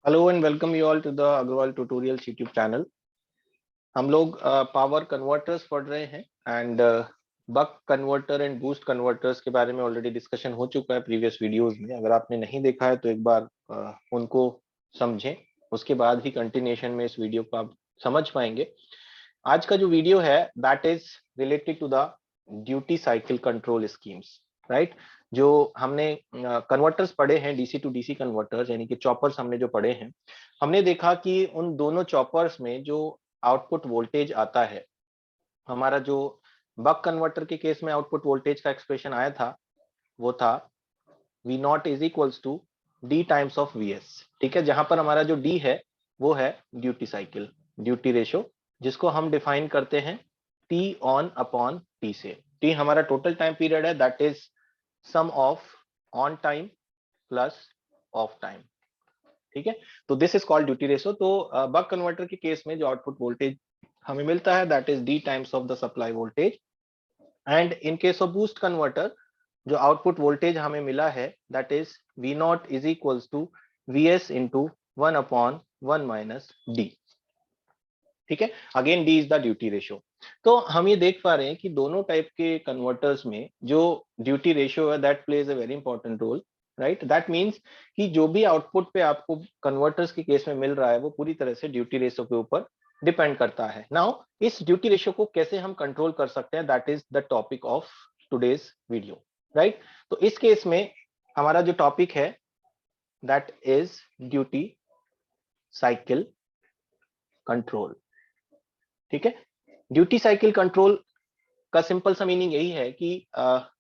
Hello and welcome you all to the Agrawal tutorials YouTube channel. हम लोग power converters पढ़ रहे हैं and buck converter and boost converters के बारे में ऑलरेडी डिस्कशन हो चुका है प्रीवियस वीडियोस में। अगर आपने नहीं देखा है तो एक बार उनको समझें, उसके बाद ही कंटिन्यूएशन में इस वीडियो को आप समझ पाएंगे। आज का जो वीडियो है that is related to the duty cycle control schemes, right. जो हमने कन्वर्टर्स पढ़े हैं, डीसी टू डीसी कन्वर्टर्स यानी कि चॉपर्स हमने जो पढ़े हैं, हमने देखा कि उन दोनों चॉपर्स में जो आउटपुट वोल्टेज आता है, हमारा जो बक कन्वर्टर के केस में आउटपुट वोल्टेज का एक्सप्रेशन आया था वो था V not is equals to D times of VS। ठीक है, जहां पर हमारा जो डी है वो है ड्यूटी साइकिल, ड्यूटी रेशो, जिसको हम डिफाइन करते हैं T ऑन अपॉन T से। T हमारा टोटल टाइम पीरियड है, that is sum of on time plus off time. ठीक है, तो this is called duty ratio. तो बक कन्वर्टर के केस में जो आउटपुट वोल्टेज हमें मिलता है that is D times of the supply voltage, and in case of boost converter जो आउटपुट वोल्टेज हमें मिला है that is V not is equals to VS into 1 upon 1 minus D. ठीक है, again D is the duty ratio. तो हम ये देख पा रहे हैं कि दोनों टाइप के कन्वर्टर्स में जो ड्यूटी रेशो है that plays a very important role, right. That means कि जो भी आउटपुट पे आपको कन्वर्टर्स के केस में मिल रहा है वो पूरी तरह से ड्यूटी रेशो के ऊपर डिपेंड करता है। नाउ इस ड्यूटी रेशो को कैसे हम कंट्रोल कर सकते हैं, that is the topic of today's video, right. तो इस केस में हमारा जो टॉपिक है that is duty cycle control. ठीक है, ड्यूटी साइकिल कंट्रोल का सिंपल सा मीनिंग यही है कि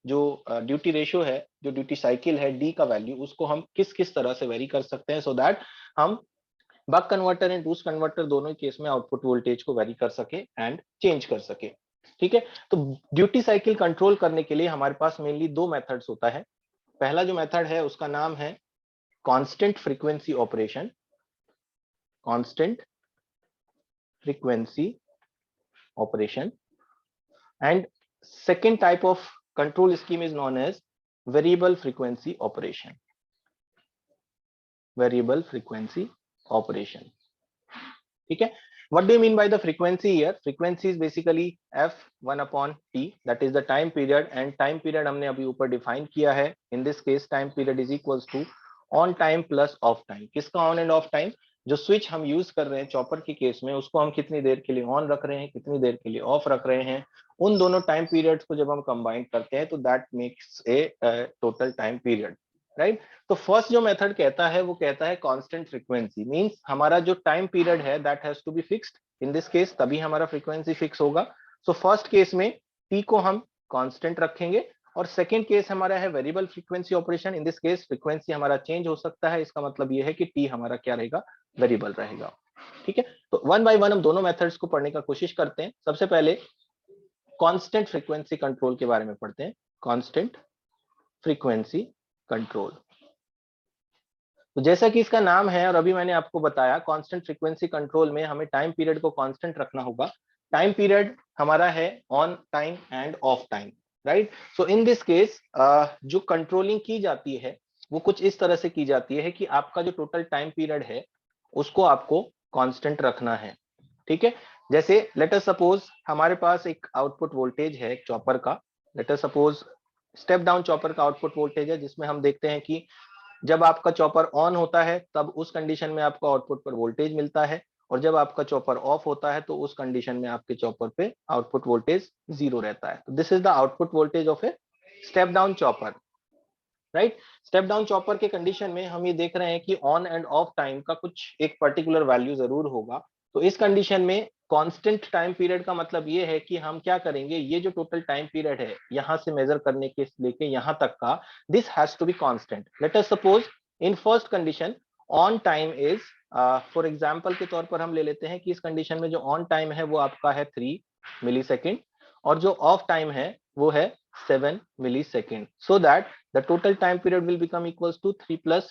जो ड्यूटी रेशियो है, जो ड्यूटी साइकिल है, डी का वैल्यू, उसको हम किस किस तरह से वेरी कर सकते हैं सो दैट हम buck converter and boost converter दोनों केस में आउटपुट वोल्टेज को वेरी कर सके एंड चेंज कर सके। ठीक है, तो ड्यूटी साइकिल कंट्रोल करने के लिए हमारे पास मेनली दो मेथड्स होता है। पहला जो मेथड है उसका नाम है constant frequency operation, constant frequency operation, and second type of control scheme is known as variable frequency operation, variable frequency operation। ठीक है, what do you mean by the frequency here? Frequency is basically f1 upon t, that is the time period, and time period हमने अभी ऊपर define किया है। in this case time period is equals to on time plus off time। किसका on and off time? जो switch हम use कर रहे हैं चॉपर के केस में उसको हम कितनी देर के लिए ऑन रख रहे हैं, कितनी देर के लिए ऑफ रख रहे हैं, उन दोनों टाइम पीरियड्स को जब हम कंबाइन करते हैं तो that makes a total time period, right. तो फर्स्ट जो मेथड कहता है वो कहता है कांस्टेंट फ्रीक्वेंसी, मींस हमारा जो टाइम पीरियड है that has to be fixed in this case, तभी हमारा फ्रीक्वेंसी फिक्स होगा। सो फर्स्ट केस में टी को हम कांस्टेंट रखेंगे, और सेकेंड केस हमारा है variable frequency operation. In this case frequency हमारा चेंज हो सकता है, इसका मतलब ये है कि टी हमारा क्या रहेगा, वेरिएबल रहेगा। ठीक है, तो वन बाय वन हम दोनों मेथड्स को पढ़ने का कोशिश करते हैं। सबसे पहले कांस्टेंट फ्रीक्वेंसी कंट्रोल के बारे में पढ़ते हैं। कांस्टेंट फ्रीक्वेंसी कंट्रोल, तो जैसा कि इसका नाम है और अभी मैंने आपको बताया, कांस्टेंट फ्रीक्वेंसी कंट्रोल में हमें टाइम पीरियड को कांस्टेंट रखना होगा। टाइम पीरियड हमारा है on time end of time, right. So in this case जो कंट्रोलिंग की जाती है वो कुछ इस तरह से की जाती है कि आपका जो टोटल टाइम पीरियड है उसको आपको कांस्टेंट रखना है। ठीक है, जैसे लेट अस सपोज हमारे पास एक आउटपुट वोल्टेज है एक चॉपर का, late us suppose step down chopper का आउटपुट वोल्टेज है, जिसमें हम देखते हैं कि जब आपका चॉपर ऑन होता है तब उस कंडीशन में आपको आउटपुट पर वोल्टेज मिलता है, और जब आपका चॉपर ऑफ होता है तो उस कंडीशन में आपके चॉपर पे आउटपुट वोल्टेज 0 रहता है। This is the output voltage of a step down chopper, right. Step down chopper के कंडीशन में हम ये देख रहे हैं कि ऑन एंड ऑफ टाइम का कुछ एक पर्टिकुलर वैल्यू जरूर होगा। तो इस कंडीशन में कांस्टेंट टाइम पीरियड का मतलब ये है कि हम क्या करेंगे, ये जो टोटल टाइम पीरियड है यहां से मेजर करने के लेके यहां तक का, this has to be constant. Let us suppose in first condition on time is, for example के तौर पर हम ले लेते हैं कि इस कंडीशन में जो ऑन टाइम है वो आपका है 3 मिलीसेकंड, और जो ऑफ टाइम है वो है 7 millisecond, so that the total time period will become equals to 3 plus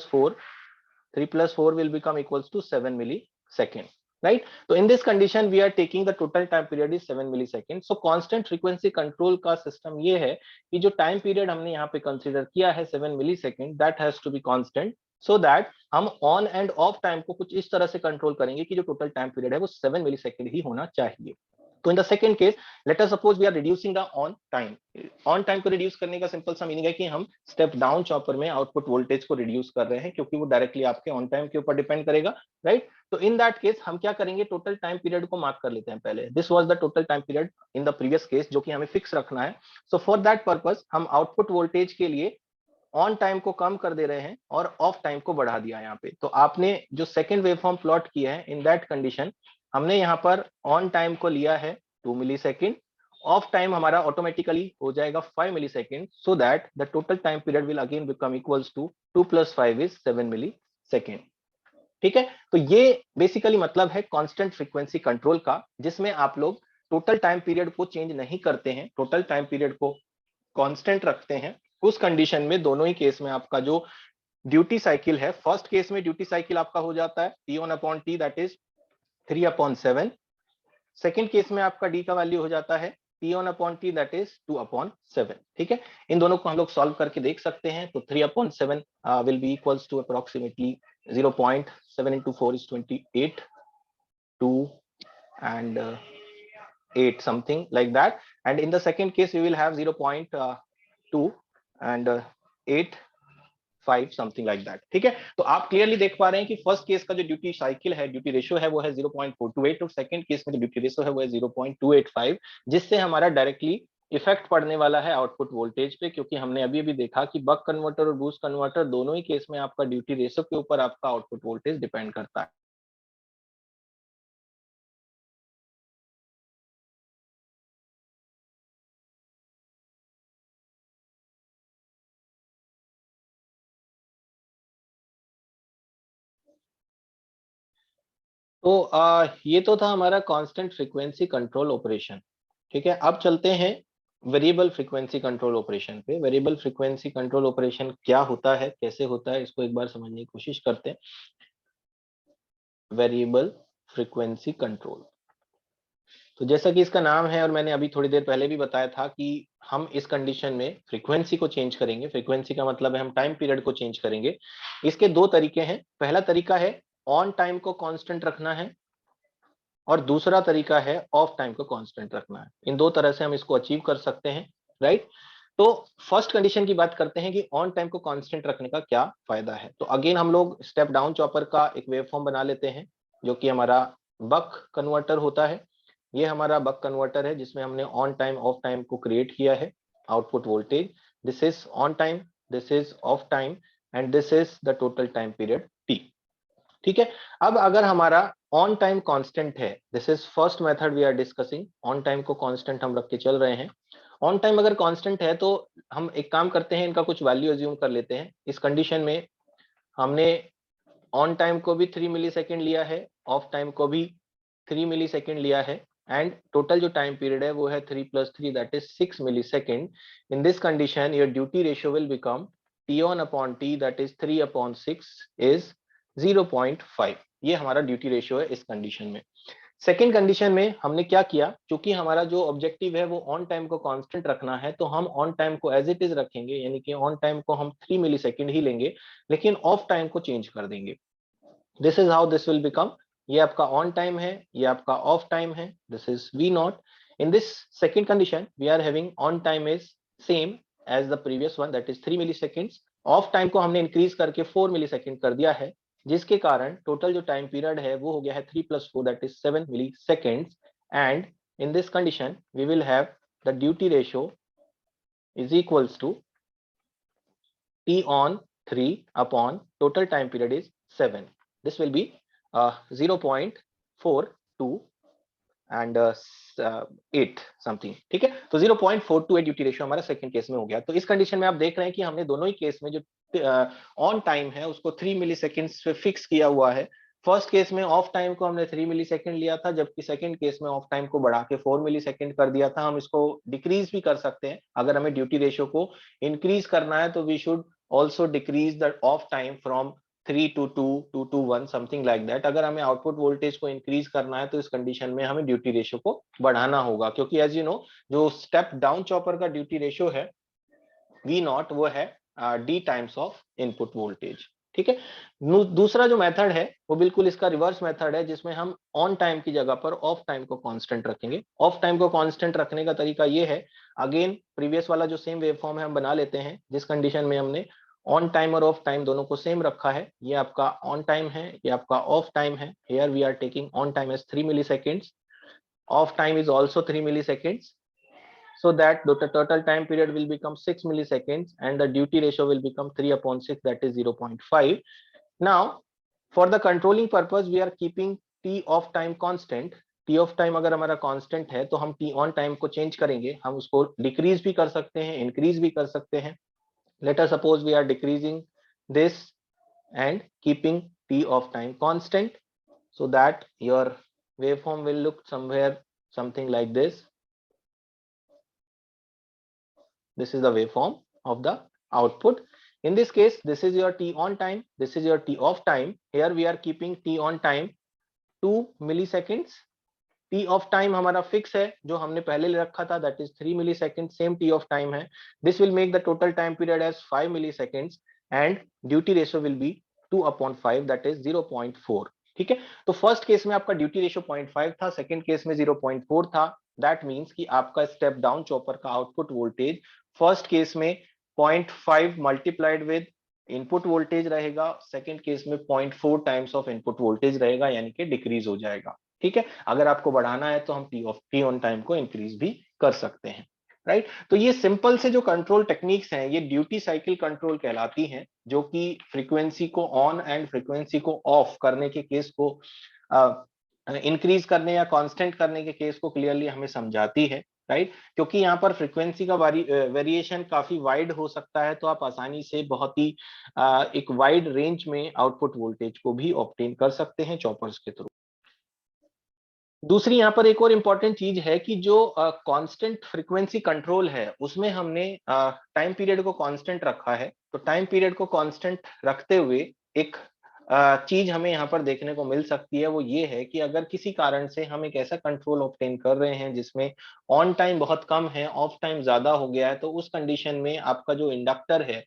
4 will become equals to 7 millisecond, right। so in this condition we are taking the total time period is 7 millisecond। so constant frequency control का system ये है कि जो time period हमने यहाँ पे consider किया है 7 millisecond, that has to be constant so that हम ऑन एंड ऑफ टाइम को कुछ इस तरह से कंट्रोल करेंगे कि जो टोटल टाइम पीरियड है वो 7 मिली सेकेंड ही होना चाहिए। तो in the second case let us suppose we are reducing the on time को रिड्यूस करने का सिंपल सा मीनिंग है कि हम स्टेप डाउन चॉपर में आउटपुट वोल्टेज को रिड्यूस कर रहे हैं, क्योंकि वो डायरेक्टली आपके ऑन टाइम के ऊपर डिपेंड करेगा, राइट। तो इन दैट केस हम क्या करेंगे, टोटल टाइम पीरियड को मार्क कर लेते हैं पहले। This was the total time period in the previous case, जो कि हमें फिक्स रखना है। सो फॉर दैट पर्पस हम आउटपुट वोल्टेज के लिए ऑन टाइम को कम कर दे रहे हैं और ऑफ टाइम को बढ़ा दिया यहाँ पे। तो आपने जो सेकंड वेवफॉर्म प्लॉट किया है, इन दैट कंडीशन हमने यहाँ पर ऑन टाइम को लिया है 2 मिली सेकेंड, ऑफ टाइम हमारा ऑटोमेटिकली हो जाएगा 5 millisecond, so that the total time period will again become equals to 2 + 5 is 7 millisecond. ठीक है, तो ये बेसिकली मतलब है कांस्टेंट फ्रीक्वेंसी कंट्रोल का, जिसमें आप लोग टोटल टाइम पीरियड को चेंज नहीं करते हैं, टोटल टाइम पीरियड को कांस्टेंट रखते हैं। उस कंडीशन में दोनों ही केस में आपका जो ड्यूटी साइकिल है, फर्स्ट केस में ड्यूटी साइकिल आपका हो जाता है T1/T that is 3/7। Second case में आपका डी का वैल्यू हो जाता है T1/T दैट इज 2/7। ठीक है, इन दोनों को हम लोग सॉल्व करके देख सकते हैं। तो 3/7 will be equals to approximately 0.7 into 4 is 28, 2 and 8 something like that, and in the second case we will have 0.2 and 8 5 something like that. ठीक है, तो आप क्लियरली देख पा रहे हैं कि फर्स्ट केस का जो ड्यूटी साइकिल है, ड्यूटी रेशियो है वो है 0.428 और सेकंड केस में जो ड्यूटी रेशियो है वो है 0.285, जिससे हमारा डायरेक्टली इफेक्ट पड़ने वाला है आउटपुट वोल्टेज पे, क्योंकि हमने अभी अभी देखा कि बक कन्वर्टर और बूस्ट कन्वर्टर दोनों ही केस में आपका ड्यूटी रेशियो के ऊपर आपका आउटपुट वोल्टेज डिपेंड करता है। तो ये तो था हमारा कांस्टेंट फ्रीक्वेंसी कंट्रोल ऑपरेशन। ठीक है, अब चलते हैं वेरिएबल फ्रीक्वेंसी कंट्रोल ऑपरेशन पे। वेरिएबल फ्रीक्वेंसी कंट्रोल ऑपरेशन क्या होता है, कैसे होता है, इसको एक बार समझने की कोशिश करते हैं। वेरिएबल फ्रीक्वेंसी कंट्रोल, तो जैसा कि इसका नाम है और मैंने अभी थोड़ी देर पहले भी बताया था कि हम इस कंडीशन में फ्रीक्वेंसी को चेंज करेंगे। फ्रीक्वेंसी का मतलब है हम टाइम पीरियड को चेंज करेंगे। इसके दो तरीके हैं। पहला तरीका है ऑन टाइम को कांस्टेंट रखना है और दूसरा तरीका है ऑफ टाइम को कांस्टेंट रखना है। इन दो तरह से हम इसको अचीव कर सकते हैं, राइट। तो फर्स्ट कंडीशन की बात करते हैं कि ऑन टाइम को कांस्टेंट रखने का क्या फायदा है। तो अगेन हम लोग स्टेप डाउन चॉपर का एक वेव फॉर्म बना लेते हैं, जो कि हमारा बक कन्वर्टर होता है। ये हमारा बक कन्वर्टर है जिसमें हमने ऑन टाइम ऑफ टाइम को क्रिएट किया है। Output voltage, this is on time, this is off time and this is the total time period T. ठीक है, अब अगर हमारा ऑन टाइम कांस्टेंट है, this is first method we are discussing, on time को constant हम रख के चल रहे हैं। ऑन टाइम अगर कांस्टेंट है तो हम एक काम करते हैं, इनका कुछ वैल्यू अज्यूम कर लेते हैं। इस कंडीशन में हमने ऑन टाइम को भी 3 मिली सेकेंड लिया है, ऑफ टाइम को भी 3 मिली सेकेंड लिया है, एंड टोटल जो टाइम पीरियड है वो है 3 + 3 that is 6 millisecond. In this condition your duty ratio will become T1/T that is 3/6 is 0.5। ये हमारा ड्यूटी रेशियो है इस कंडीशन में। सेकेंड कंडीशन में हमने क्या किया, क्योंकि हमारा जो ऑब्जेक्टिव है वो ऑन टाइम को कांस्टेंट रखना है, तो हम ऑन टाइम को एज इट इज रखेंगे, यानी कि ऑन टाइम को हम 3 मिली सेकेंड ही लेंगे, लेकिन ऑफ टाइम को चेंज कर देंगे। This is how this will become, ये आपका ऑन टाइम है, ये आपका ऑफ टाइम है, this is V0। In this second condition we are having on time is same as the previous one that is 3 milliseconds, off time को हमने increase करके 4 मिली second कर दिया है, जिसके कारण टोटल जो टाइम पीरियड है वो हो गया है 3 + 4 that is 7 milliseconds. And in this condition we will have the duty ratio is equals to T on 3 upon total time period is 7. This will be 0.42 and 8 something. ठीक है, तो 0.428 duty ratio हमारा second case में हो गया। तो इस condition में आप देख रहे हैं कि हमने दोनों ही केस में जो ऑन टाइम है उसको 3 मिली सेकेंड्स पे फिक्स किया हुआ है। फर्स्ट केस में ऑफ टाइम को हमने 3 मिली सेकेंड लिया था, जबकि सेकंड केस में ऑफ टाइम को बढ़ा के 4 मिली सेकेंड कर दिया था। हम इसको डिक्रीज भी कर सकते हैं, अगर हमें ड्यूटी रेशियो को इंक्रीज करना है तो we should also decrease the off time from 3 to 2 to 1 something like that. अगर हमें आउटपुट वोल्टेज को इंक्रीज करना है तो इस कंडीशन में हमें ड्यूटी रेशियो को बढ़ाना होगा, क्योंकि एज यू नो जो स्टेप डाउन चॉपर का ड्यूटी रेशियो है V0 वो है D times of input voltage. ठीक है। दूसरा जो मेथड है वो बिल्कुल इसका रिवर्स मेथड है, जिसमें हम ऑन टाइम की जगह पर ऑफ टाइम को कांस्टेंट रखेंगे। ऑफ टाइम को कांस्टेंट रखने का तरीका ये है, अगेन प्रीवियस वाला जो सेम वेव फॉर्म है हम बना लेते हैं, जिस कंडीशन में हमने ऑन टाइम और ऑफ टाइम दोनों को सेम रखा है। ये आपका ऑन टाइम है, ये आपका ऑफ टाइम है। Here we are taking on time as 3 milliseconds, off time is also 3 milliseconds, so that the total time period will become 6 milliseconds and the duty ratio will become 3/6, that is 0.5. Now for the controlling purpose we are keeping t of time constant. t of time अगर हमारा constant है तो हम t on time को change करेंगे, हम उसको decrease भी कर सकते हैं, इंक्रीज भी कर सकते हैं। Let us suppose we are decreasing this and keeping t of time constant, so that your waveform will look somewhere something like this. This is the waveform of the output. In this case, this is your t on time, this is your t off time. Here we are keeping t on time 2 milliseconds. t of time हमारा fix है, जो हमने पहले रखा था, that is 3 milliseconds, same t of time है। This will make the total time period as 5 milliseconds and duty ratio will be 2/5, that is 0.4। ठीक है, तो फर्स्ट केस में आपका ड्यूटी रेशियो 0.5 था, सेकंड केस में 0.4 था। दैट मींस कि आपका स्टेप डाउन चॉपर का आउटपुट वोल्टेज फर्स्ट केस में 0.5 मल्टीप्लाइड विद इनपुट वोल्टेज रहेगा, सेकंड केस में 0.4 टाइम्स ऑफ इनपुट वोल्टेज रहेगा, यानी कि डिक्रीज हो जाएगा। ठीक है, अगर आपको बढ़ाना है तो हम टी ऑन टाइम को इंक्रीज भी कर सकते हैं, राइट। तो ये सिंपल से जो कंट्रोल टेक्निक्स हैं ये ड्यूटी साइकिल कंट्रोल कहलाती हैं, जो कि फ्रीक्वेंसी को ऑन एंड फ्रीक्वेंसी को ऑफ करने के केस को इंक्रीज करने या कांस्टेंट करने के केस को क्लियरली हमें समझाती है, राइट। क्योंकि यहाँ पर फ्रीक्वेंसी का वेरिएशन काफी वाइड हो सकता है, तो आप आसानी से बहुत ही एक वाइड रेंज में आउटपुट वोल्टेज को भी ऑब्टेन कर सकते हैं चॉपर्स के थ्रू। दूसरी यहाँ पर एक और इम्पॉर्टेंट चीज है कि जो कांस्टेंट फ्रीक्वेंसी कंट्रोल है उसमें हमने टाइम पीरियड को कांस्टेंट रखा है। तो टाइम पीरियड को कांस्टेंट रखते हुए एक चीज हमें यहाँ पर देखने को मिल सकती है, वो ये है कि अगर किसी कारण से हम एक ऐसा कंट्रोल ऑब्टेन कर रहे हैं जिसमें ऑन टाइम बहुत कम है, ऑफ टाइम ज्यादा हो गया है, तो उस कंडीशन में आपका जो इंडक्टर है,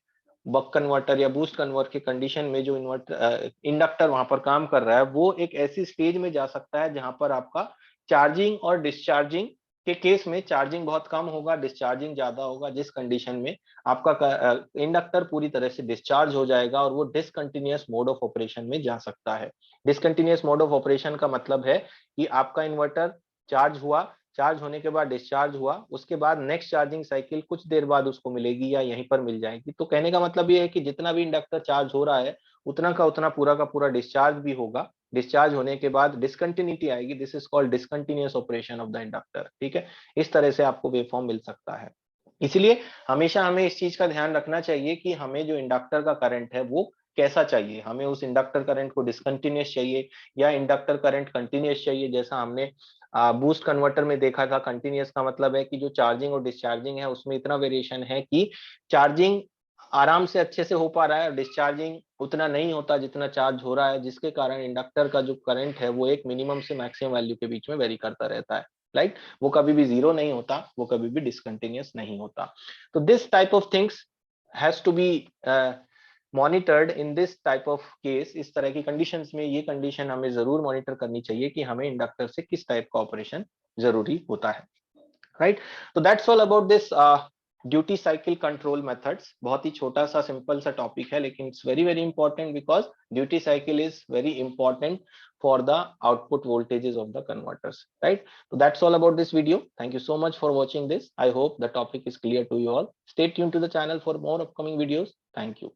बक कन्वर्टर या बूस्ट कन्वर्टर के कंडीशन में जो इंडक्टर वहां पर काम कर रहा है, वो एक ऐसी स्टेज में जा सकता है जहां पर आपका चार्जिंग और डिस्चार्जिंग के केस में चार्जिंग बहुत कम होगा, डिस्चार्जिंग ज्यादा होगा, जिस कंडीशन में आपका इंडक्टर पूरी तरह से डिस्चार्ज हो जाएगा और वो डिसकंटिन्यूअस मोड ऑफ ऑपरेशन में जा सकता है। डिसकंटिन्यूअस मोड ऑफ ऑपरेशन का मतलब है कि आपका इन्वर्टर चार्ज हुआ, चार्ज होने के बाद डिस्चार्ज हुआ, उसके बाद नेक्स्ट चार्जिंग साइकिल कुछ देर बाद उसको मिलेगी या यहीं पर मिल जाएगी। तो कहने का मतलब ये है कि जितना भी इंडक्टर चार्ज हो रहा है उतना का उतना पूरा का पूरा डिस्चार्ज भी होगा। डिस्चार्ज होने के बाद डिसकंटिन्यूटी आएगी, this is called discontinuous operation of the inductor. ठीक है, इस तरह से आपको वेवफॉर्म मिल सकता है। इसलिए हमेशा हमें इस चीज का ध्यान रखना चाहिए कि हमें जो इंडक्टर का करंट है वो कैसा चाहिए। हमें उस इंडक्टर करंट को डिसकंटिन्यूअस चाहिए या इंडक्टर करंट कंटिन्यूअस चाहिए। जैसा हमने बूस्ट कन्वर्टर में देखा था, कंटिन्यूअस का मतलब है कि जो चार्जिंग और डिस्चार्जिंग है उसमें इतना वेरिएशन है कि चार्जिंग आराम से अच्छे से हो पा रहा है, डिस्चार्जिंग उतना नहीं होता जितना चार्ज हो रहा है, जिसके कारण इंडक्टर का जो करंट है वो एक मिनिमम से मैक्सिमम वैल्यू के बीच में वेरी करता रहता है, राइट। वो कभी भी जीरो नहीं होता, वो कभी भी डिसकंटिन्यूअस नहीं होता। तो this type of things has to be monitored in this type of case. इस तरह की कंडीशंस में ये कंडीशन हमें जरूर मॉनिटर करनी चाहिए कि हमें इंडक्टर से किस टाइप का ऑपरेशन जरूरी होता है, राइट। तो that's all about this duty cycle control methods. बहुत ही छोटा सा सिंपल सा टॉपिक है, लेकिन it's very very important because duty cycle is very important for the output voltages of the converters, right? So that's all about this video. Thank you so much for watching this. I hope the topic is clear to you all. Stay tuned to the channel for more upcoming videos. Thank you.